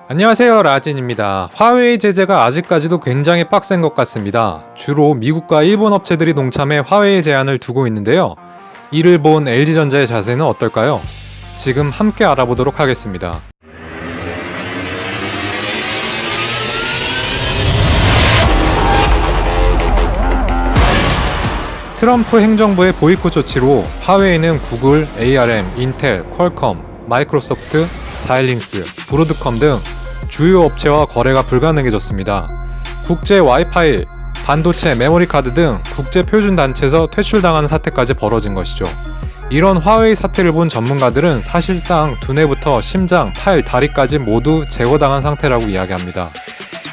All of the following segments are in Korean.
안녕하세요, 라진입니다. 화웨이 제재가 아직까지도 굉장히 빡센 것 같습니다. 주로 미국과 일본 업체들이 동참해 화웨이 제한을 두고 있는데요. 이를 본 LG전자의 자세는 어떨까요? 지금 함께 알아보도록 하겠습니다. 트럼프 행정부의 보이콧 조치로 화웨이는 구글, ARM, 인텔, 퀄컴, 마이크로소프트, 자일링스, 브로드컴 등 주요 업체와 거래가 불가능해졌습니다. 국제 와이파이, 반도체, 메모리카드 등 국제 표준 단체에서 퇴출당하는 사태까지 벌어진 것이죠. 이런 화웨이 사태를 본 전문가들은 사실상 두뇌부터 심장, 팔, 다리까지 모두 제거당한 상태라고 이야기합니다.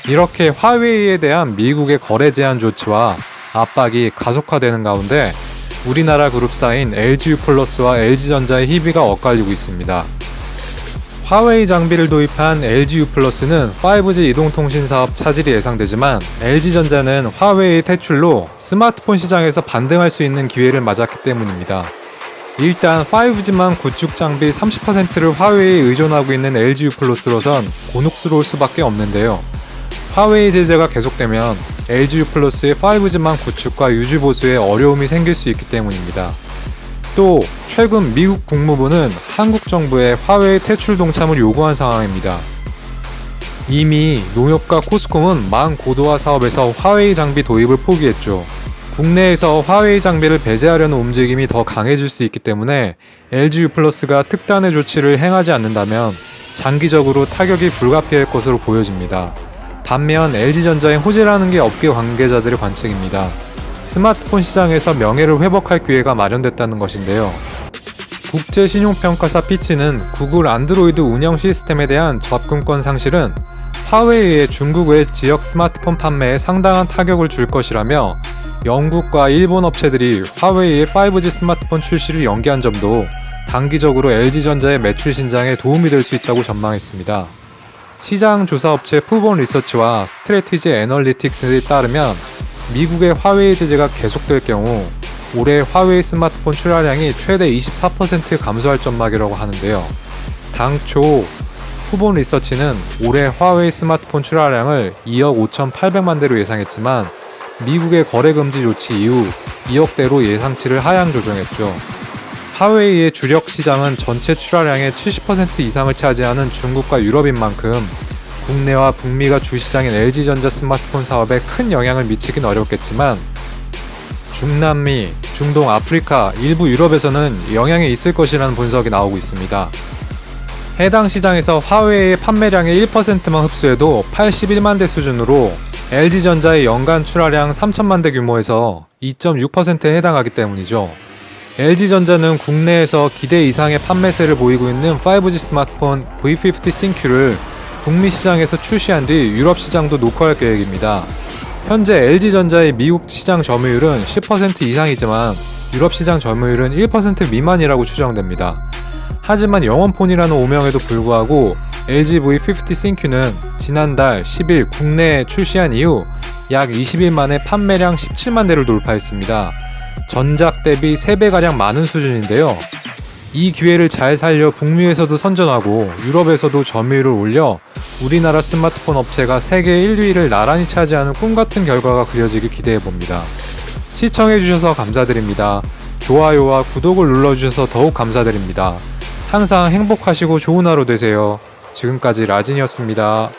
이렇게 화웨이에 대한 미국의 거래 제한 조치와 압박이 가속화되는 가운데 우리나라 그룹사인 LG유플러스와 LG전자의 희비가 엇갈리고 있습니다. 화웨이 장비를 도입한 LG유플러스는 5G 이동통신 사업 차질이 예상되지만 LG전자는 화웨이 퇴출로 스마트폰 시장에서 반등할 수 있는 기회를 맞았기 때문입니다. 일단 5G만 구축 장비 30%를 화웨이에 의존하고 있는 LG유플러스로선 곤혹스러울 수밖에 없는데요. 화웨이 제재가 계속되면 LG유플러스의 5G만 구축과 유지 보수에 어려움이 생길 수 있기 때문입니다. 또 최근 미국 국무부는 한국 정부에 화웨이 퇴출 동참을 요구한 상황입니다. 이미 농협과 코스콤은 망고도화 사업에서 화웨이 장비 도입을 포기했죠. 국내에서 화웨이 장비를 배제하려는 움직임이 더 강해질 수 있기 때문에 LG유플러스가 특단의 조치를 행하지 않는다면 장기적으로 타격이 불가피할 것으로 보여집니다. 반면 LG전자에 호재라는 게 업계 관계자들의 관측입니다. 스마트폰 시장에서 명예를 회복할 기회가 마련됐다는 것인데요. 국제신용평가사 피치는 구글 안드로이드 운영 시스템에 대한 접근권 상실은 화웨이의 중국 외 지역 스마트폰 판매에 상당한 타격을 줄 것이라며 영국과 일본 업체들이 화웨이의 5G 스마트폰 출시를 연기한 점도 단기적으로 LG전자의 매출 신장에 도움이 될 수 있다고 전망했습니다. 시장 조사업체 푸본 리서치와 스트래티지 애널리틱스에 따르면 미국의 화웨이 제재가 계속될 경우 올해 화웨이 스마트폰 출하량이 최대 24% 감소할 전망이라고 하는데요. 당초 푸본 리서치는 올해 화웨이 스마트폰 출하량을 2억 5,800만 대로 예상했지만 미국의 거래 금지 조치 이후 2억 대로 예상치를 하향 조정했죠. 화웨이의 주력 시장은 전체 출하량의 70% 이상을 차지하는 중국과 유럽인 만큼 국내와 북미가 주시장인 LG전자 스마트폰 사업에 큰 영향을 미치긴 어렵겠지만 중남미, 중동, 아프리카, 일부 유럽에서는 영향이 있을 것이라는 분석이 나오고 있습니다. 해당 시장에서 화웨이의 판매량의 1%만 흡수해도 81만 대 수준으로 LG전자의 연간 출하량 3천만 대 규모에서 2.6%에 해당하기 때문이죠. LG전자는 국내에서 기대 이상의 판매세를 보이고 있는 5G 스마트폰 V50 싱큐를 북미 시장에서 출시한 뒤 유럽 시장도 녹화할 계획입니다. 현재 LG전자의 미국 시장 점유율은 10% 이상이지만 유럽 시장 점유율은 1% 미만이라고 추정됩니다. 하지만 영원폰이라는 오명에도 불구하고 LG V50 싱큐는 지난달 10일 국내에 출시한 이후 약 20일 만에 판매량 17만 대를 돌파했습니다. 전작 대비 3배가량 많은 수준인데요. 이 기회를 잘 살려 북미에서도 선전하고 유럽에서도 점유율을 올려 우리나라 스마트폰 업체가 세계 1, 2위를 나란히 차지하는 꿈같은 결과가 그려지길 기대해봅니다. 시청해주셔서 감사드립니다. 좋아요와 구독을 눌러주셔서 더욱 감사드립니다. 항상 행복하시고 좋은 하루 되세요. 지금까지 라진이었습니다.